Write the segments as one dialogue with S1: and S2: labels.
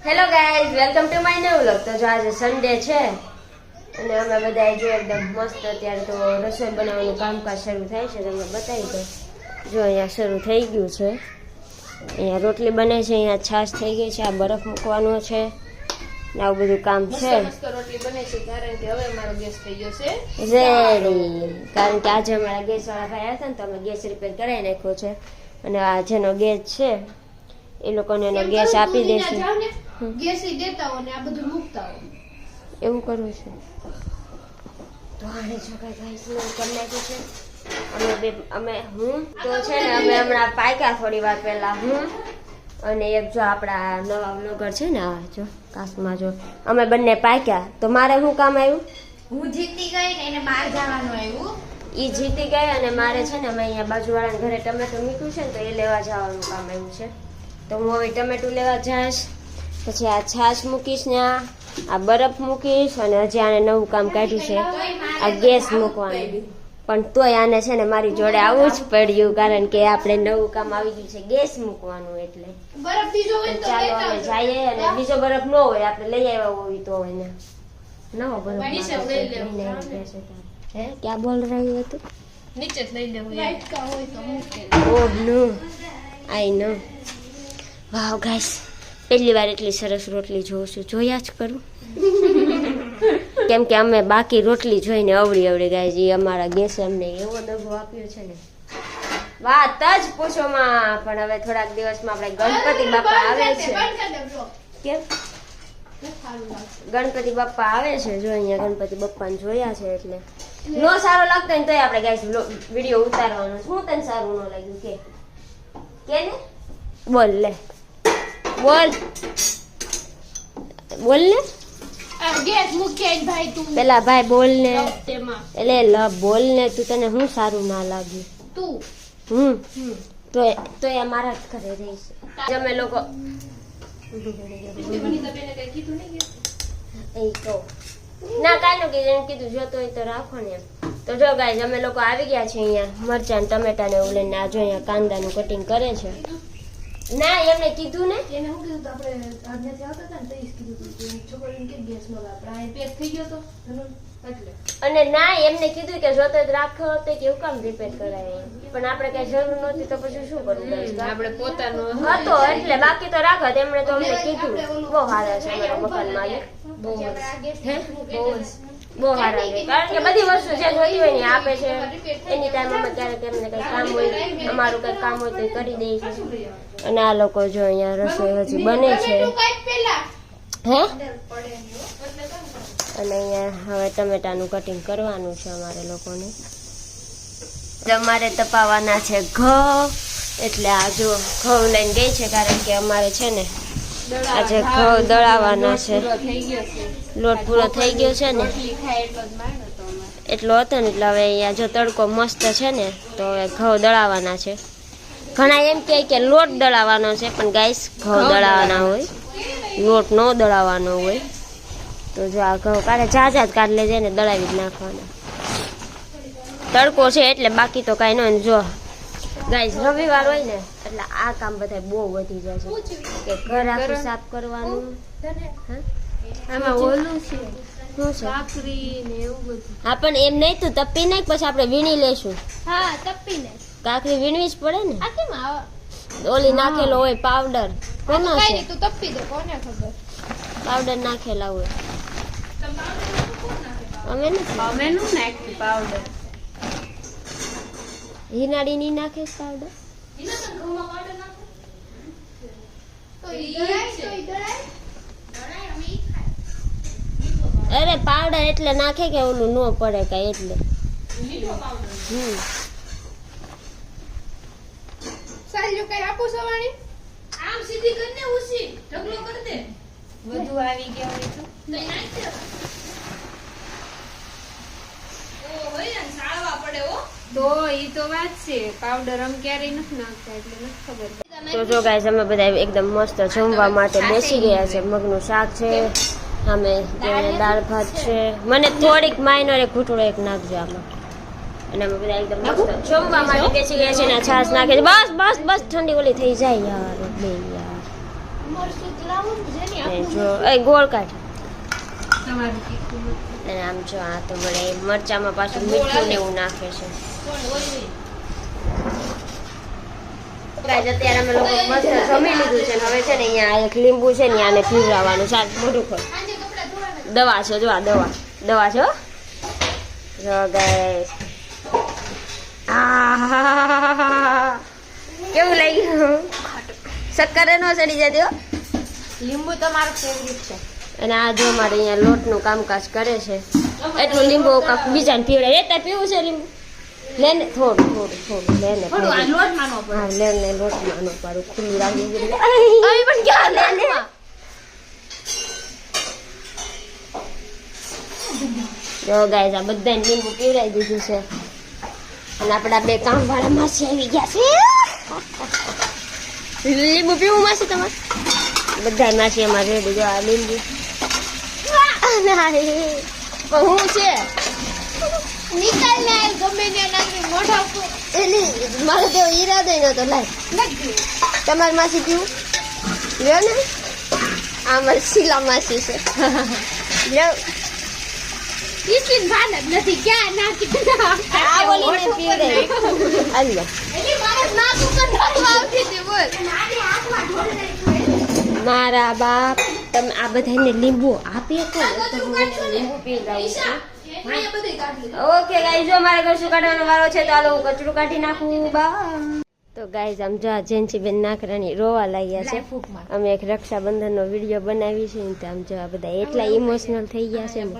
S1: Hello guys, welcome to my new vlog. તો જો આજે સન્ડે છે અને અમે બધા જો એકદમ મસ્ત અત્યારે તો રસોઈ બનાવવાનું કામકાજ શરૂ થાય છે. તમને બતાવી દઉં. જો અહીંયા શરૂ થઈ ગયું છે. અહીંયા રોટલી બને છે, અહીંયા છાશ થઈ ગઈ છે, આ બરફ મૂકવાનો છે ને આવું બધું કામ છે.
S2: રોટલી બને છે કારણ કે હવે અમારો ગેસ થઈ ગયો છે
S1: રેડી. કારણ કે આજે અમારા ગેસ વાળા ભાઈ હતા ને તો અમે ગેસ રિપેર કરાવી નાખ્યો છે અને આ જેનો ગેસ છે એ લોકોને એનો ગેસ આપી દેશે.
S2: ગેસ દેતા હો ને આ બધું મૂકતા હો
S1: એવું કરવું છે. તો આને જો કઈ ગાઈસ ને કરી નાખ્યું છે. હું તો છે ને અમે હમણાં પાક્યા થોડી વાર પહેલા હું અને એક જો આપણા નવા બ્લોગર છે ને આ જો કાશમાં જો અમે બંને પાક્યા. તો મારે શું કામ આવ્યું?
S2: હું જીતી ગઈ ને એને બહાર જવાનું આવ્યું.
S1: ઈ જીતી ગઈ અને મારે છે ને અમે અહીંયા બાજુવાળાના ઘરે ટમેટો મૂક્યું છે ને તો એ લેવા જવાનું કામ આવ્યું છે. તો હું હવે ટમેટું લેવા જઈશ, પછી આ છાશ મૂકીશ ને આ બરફ મૂકીશ અને હજી આને નવું કામ કાઢ્યું છે આ ગેસ મૂકવાનું. પણ તોય આને છે ને મારી જોડે આવવું જ પડ્યું કારણ કે આપણે નવું કામ આવી ગયું છે ગેસ મૂકવાનું. એટલે
S2: બરફ બીજો હોય તો
S1: ચાલો હવે જઈએ અને બીજો બરફ ન હોય આપણે લઈ આવ્યા હોય તો હોય ને નવો બરફ હે ક્યાં બોલ રહ્યું હતું?
S2: નીચે જ લઈ લેવું લાઈટકા હોય તો મૂકે.
S1: ઓહ નો આઈ નો. વાવ ગાઈસ, પહેલી વાર એટલી સરસ રોટલી જોઉં છું. જોયા જ કરું કેમ કે અમે બાકી રોટલી જોઈને અવળી અવળી ગાઈસ એ અમારા ગેસે અમને એવો દગો આપ્યો છે ને વાત જ પૂછોમાં. પણ હવે થોડાક દિવસમાં આપણે ગણપતિ બાપા આવે છે. કેમ ગણપતિ બાપા આવે છે? જો અહીંયા ગણપતિ બાપાને જોયા છે એટલે નો સારો લાગતો ને તોય આપણે ગાઈસ વિડીયો ઉતારવાનો. શું તને સારું ન લાગ્યું કે ને બોલ લે બોલ બોલ ને
S2: ગેસ મૂકે ભાઈ તું
S1: પેલા ભાઈ બોલ ને
S2: તેમાં
S1: એટલે લ બોલ ને તું તને શું સારું ના લાગ્યું?
S2: તું
S1: તો એ મારા જ ઘરે રહીશ. અમે લોકો ના કાંઈ નું કીધું જોતો હોય તો રાખો ને એમ. તો જો ગાઈસ અમે લોકો આવી ગયા છે અહીંયા મરચાં ટમેટા ને એવું લઈને. આ જો અહીંયા કાંદાનું કટિંગ કરે છે. ના એમને કીધું ને
S2: એને શું કીધું આપણે આજથી આવતા હતા ને તો એ કીધું કે છોકરીને કે ગેસ માં આપણે આ પેક થઈ ગયો તો એટલે
S1: અને ના એમને કીધું કે જોતો જ રાખો તો કેવું કામ રિપેર કરાય પણ આપણે કઈ જરૂર નહોતી તો પછી શું કરવું?
S2: આપણે પોતાનું
S1: હતો એટલે બાકી તો રાખત. એમણે તો અમને કીધું. બહુ સારા છે અમારા મકાન માલિક, બહુ સારા છે કારણ કે બધી વસ્તુ જે જોઈ હોય ને આપે છે. એની ટાઈમ અમે ક્યારેક એમને કઈ કામ હોય અમારું કઈ કામ હોય તો એ કરી દે છે. અને આ લોકો જો અહીંયા રસોઈ હજી બને છે હે અને અહીંયા હવે ટમેટાનું કટિંગ કરવાનું છે અમારે લોકોને. અમારે તપાવવાના છે ઘઉં એટલે આ જો ઘઉં લઈને ગઈ છે કારણ કે અમારે છે ને આજે ઘઉં દળાવવાના છે. લોટ પૂરો થઈ ગયો છે ને એટલો હતો ને એટલે હવે અહીંયા જો તડકો મસ્ત છે ને તો હવે ઘઉં દળાવવાના છે. ઘણા એમ કે લોટ દળાવવાનો છે પણ ગાઈસ ઘઉં દળાવવાના હોય, લોટ ન દળાવવાનો હોય. તો જો આ ઘઉં કાઢે ઝાઝા જ કાઢ લેજે ને દળાવી જ નાખવાના. તડકો છે એટલે બાકી તો કાંઈ ન હોય. જો ગાઈસ રવિવાર હોય ને એટલે આ કામ બધા બહુ વધી જાય છે કે ઘર આખું સાફ કરવાનું.
S2: આમાં ઓલું છે
S1: શું છે?
S2: કાકરી ને એવું બધું.
S1: હા પણ એમ નહીં, તું તપી નાખ પછી આપણે વીણી લેશું.
S2: હા તપીને
S1: કાકરી વીણવી જ પડે ને.
S2: આ કેમ
S1: ઓલી નાખેલો હોય પાવડર. કોનો
S2: કઈ
S1: છે?
S2: નહીં તું તપી દે કોને ખબર.
S1: પાવડર નાખેલા હોય. અમે નથી.
S2: અમે નું નાખી પાવડર.
S1: હિનાડી ની નાખે પાવડર. અરે પાવડર એટલે નાખે કે ઓલું ન પડે કઈ એટલે.
S2: સાલ્યું કઈ આપું સવાણી આમ સીધી કરીને ઉસી ઢગલો કરી દે. વધુ આવી ગયા હોય તો નહીં નાખ દે. ઓ હોય ને સાળવા પડે હો. તો ઈ તો વાત છે. પાવડર આમ ક્યારેય નથી નાખતા એટલે નથી ખબર.
S1: તો જો ગાઈસ અમે બધા એકદમ મસ્ત જમવા માટે બેસી ગયા છે. મગનું શાક છે, અમે દાળ ભાત છે. મને થોડીક માઇનર એક ઘૂંટડો એક નાખજો આમાં. અને અમે બધા એકદમ મસ્ત જમવા માટે બેસી ગયા છે ને છાશ નાખે છે. બસ બસ બસ ઠંડી ઓલી થઈ જાય યાર બે યાર.
S2: મરસું લાવું જેની
S1: ને જો એ ગોળ કાઢ.
S2: તમારું તીખું મરચું.
S1: અને આમ જો આ તો વળે મરચામાં પાછું મીઠું ને એવું નાખે છે. ગાઈસ અત્યારે અમે લોકો મસ્ત જમી લીધું છે ને હવે છે ને અહીંયા એક લીંબુ છે ને આને પીવડાવવાનું સાત મોઢું ખોલ. દવા છે જો આ દવા છે હો. જો ગાઈસ કેવું લાગ્યું? શક્કર નો ચડી જતી હો.
S2: લીંબુ તમારું ફેવરિટ છે.
S1: અને આ જો મારે અહીંયા લોટનું કામકાજ કરે છે એટલું લીંબુ કાંક બીજાને પીવડાય. એ તાર પીવું છે લીંબુ? લે ને થોડું લે ને
S2: થોડું આ લોટમાં નો પડે.
S1: હા લે ને લોટમાં નો પાડું ખુલ્લું રાખી
S2: હવે પણ ક્યાં
S1: લે ને. જો ગાઈસ આ બધાને લીંબુ પીવડાવી દીધું છે અને આપણા બે કામવાળા માસી આવી ગયા છે. લીંબુ પીવું માસી તમારે? બધા માસી અમારે રેડી. જો આ લીંબુ પણ હું છે
S2: નિકાલ ને ગમે ને નાખી મોઢા ઉપર
S1: એની મારો તેવો ઈરાદો નતો. લાય
S2: નથી.
S1: તમારી માસી પીવું લ્યો ને. આ મારી શીલા માસી છે. લ્યો
S2: ઈસી ભાન જ નથી ક્યાં નાખી.
S1: આ બોલીને પીવડે. આલ્યો
S2: એટલે મારે નાક ઉપર નાખવા આવતી હતી બોલ. મારી હાથમાં ઢોળ નાખ્યું.
S1: મારા બાપ તમે આ બધાને લીંબુ આપી તો હું એને લીંબુ પીવડાવું છું.
S2: અહીંયા બધું કાઢી લીધું.
S1: ઓકે ગાઈઝ જો મારે કચરું કાઢવાનો વારો છે તો હાલો હું કચરું કાઢી નાખું. બા તો ગાઈઝ આમ જો જેન્સીબેન નાકરાની રોવા લાગ્યા છે. અમે એક રક્ષાબંધનનો વિડીયો બનાવી છે ને તો આમ જો આ બધા એટલા ઇમોશનલ થઈ ગયા છે ને.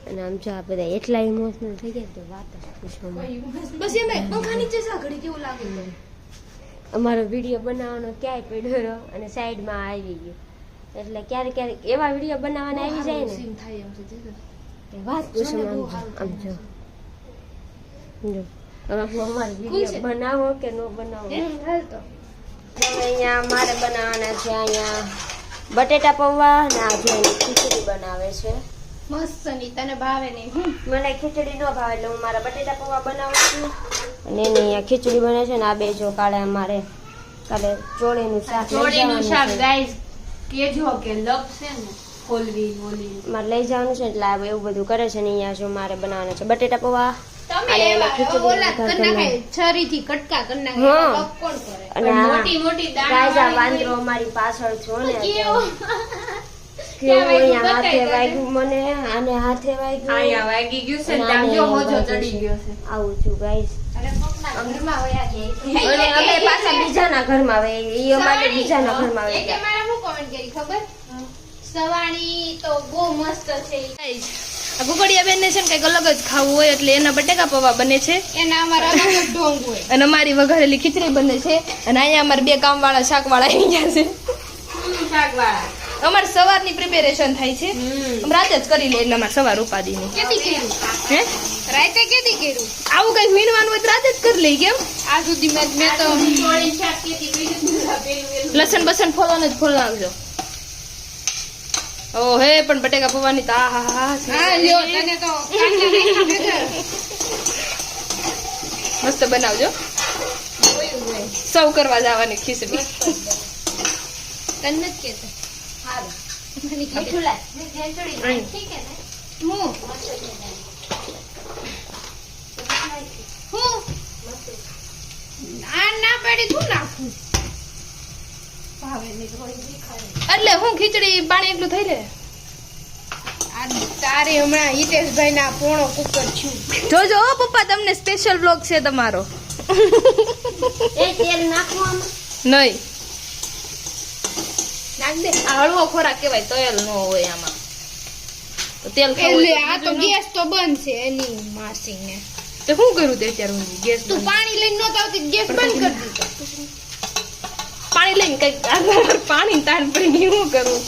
S1: અને આમ જો આ બધા એટલા ઇમોશનલ થઈ ગયા તો વાત જ પૂછો માં.
S2: બસ એમ પંખા નીચે જા ઘડી કેવું લાગે છે.
S1: અમારો વિડીયો બનાવવાનો ક્યાંય પડ્યો રહ્યો અને સાઈડમાં આવી ગયો એટલે ક્યારેક એવા વિડીયો બનાવવાના આવી જાય ને
S2: સીન થાય એમ છે
S1: કે વાત પૂછો માં. આમ જો હવે હું અમારો વિડીયો બનાવો કે ન બનાવો.
S2: હાલ તો
S1: હવે અહીંયા મારે બનાવવાના છે અહીંયા બટેટા પૌવા અને આજે ખીચડી બનાવે છે.
S2: મસ્ત ની તને ભાવે નહીં.
S1: મને ખીચડી ન ભાવે એટલે હું મારા બટેટા પૌવા બનાવું છું અને એની અહીંયા ખીચડી બને છે ને આ બે જો કાલે અમારે કાલે ચોળીનું શાક લઈ
S2: ચોળીનું
S1: જવાનું
S2: શાક
S1: છે.
S2: ગાઈસ કેજો કે લપસે ને ખોલવી ઓલી
S1: મારે લઈ જવાનું છે એટલે આ એવું બધું કરે છે ને અહીંયા જો મારે બનાવવાના છે બટેટા પૌવા
S2: તમે
S1: અને
S2: એવા
S1: ખીચડી
S2: ઓલા
S1: વઘાર
S2: કરી નાખે
S1: કરી.
S2: છરીથી કટકા કરી નાખે
S1: હા.
S2: એવા popcorn કરે
S1: અને
S2: પણ
S1: આ
S2: મોટી મોટી
S1: ગાઈઝ આ
S2: દાણા
S1: વાંદરો અમારી પાછળ છો ને
S2: કેવો
S1: કેવું અહીંયા હાથે
S2: બતાય
S1: વાગ્યું મને આને હાથે વાગ્યું
S2: આયા વાગી ગયું છે
S1: અને
S2: ને ત્યાં
S1: આને
S2: જો મોજો
S1: વાગ્યું
S2: ચડી
S1: છે.
S2: ગયો છે
S1: આવું છું ગાઈઝ.
S2: અરે પગના ઘરમાં વયા ગયા
S1: અને અમે પાછા બીજાના ઘરમાં આવે ઈ અમારે બીજાના ઘરમાં આવે
S2: એક મારા હું કોમેન્ટ કરી ખબર સવાણી તો બહુ મસ્ત છે
S3: આ કુકડિયા બેન ને છે ને કઈક અલગ જ ખાવું હોય એટલે એના બટેકા પૌવા બને છે
S2: એના અમારા અલગ જ ઢોંગ હોય
S3: અને અમારી વઘારેલી ખીચડી બને છે અને અહીંયા અમારે બે કામવાળા શાકવાળા આવી ગયા છે.
S2: શાકવાળા
S3: અમારે સવારની પ્રિપેરેશન થાય છે અમે રાતે જ કરી લે એટલે અમારે સવાર ઉપાદીની
S2: કેતી કર્યું
S3: હે
S2: રાતે કેતી કર્યું
S3: આવું કઈક વીણવાનું હોય તો રાતે જ કરી લઈ કેમ
S2: આ સુધી મેં તો ચોળી શાક કેતી કર્યું પેલું
S3: લસણ બસણ ફોલવાનું જ ફોલ નાખજો. ઓ હે પણ બટેકા પૌવાની તો આ હા હા
S2: હા લ્યો તને તો કાંટા નાખ્યા વગર
S3: મસ્ત બનાવજો.
S2: જોયું હોય
S3: સર્વ કરવા જવાની ખીચડી
S2: તને નથી કેતા હારું મને મીઠું લાય મેં ખેંચડી નાખી. ઠીક હે ને હું આ ના પાડી તું નાખું ભાવે નહીં તો કોઈ બી ખાય.
S3: એટલે હું ખીચડી પાણી એટલું થઈ રહે.
S2: આ તારે હમણાં હિતેશભાઈ ના પોણો કુકર છું
S3: જોજો હો પપ્પા તમને સ્પેશિયલ બ્લોગ છે તમારો.
S1: એ તેલ નાખવામાં
S3: નહીં
S2: નાખ દે
S3: આ હળવો ખોરાક કહેવાય તેલ ન હોય આમાં તો તેલ
S2: એટલે
S3: ખાવું
S2: આ તો ગેસ તો બંધ છે એની માસી ને
S3: તો શું કર્યું તે અત્યારે હું ગેસ
S2: તું પાણી લઈને નતો આવતી ગેસ બંધ કરી દીધો
S3: પાણી લઈને કઈક પાણી તાણ પડી ગઈ શું કરું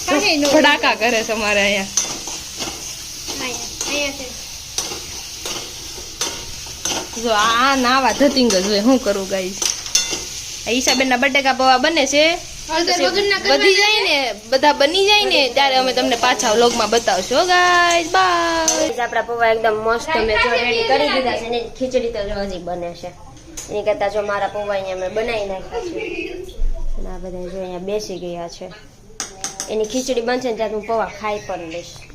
S2: પાણી નો
S3: ભડાકા કરે છે અમારે અહીંયા.
S2: અહીંયા છે
S3: જો આ નાવા ધતિંગ જ હોય શું કરું ગાઈસ. ઈશાબેન ના બટેકા પૌવા બને છે
S2: હળદર વગરના
S3: વધી જાય ને બધા બની જાય ને ત્યારે અમે તમને પાછા વ્લોગમાં બતાવશો ગાઈસ. બાય.
S1: આપણા પૌવા એકદમ મસ્ત મેં જો રેડી કરી દીધા છે ને ખીચડી તો જો હજી બને છે એની કરતા જો મારા પૌવા અહીંયા મેં બનાવી નાખ્યા છે આ બધા જો અહીંયા બેસી ગયા છે. એની ખીચડી બનશે ને ત્યાં હું પૌવા ખાઈ પણ લઈશ.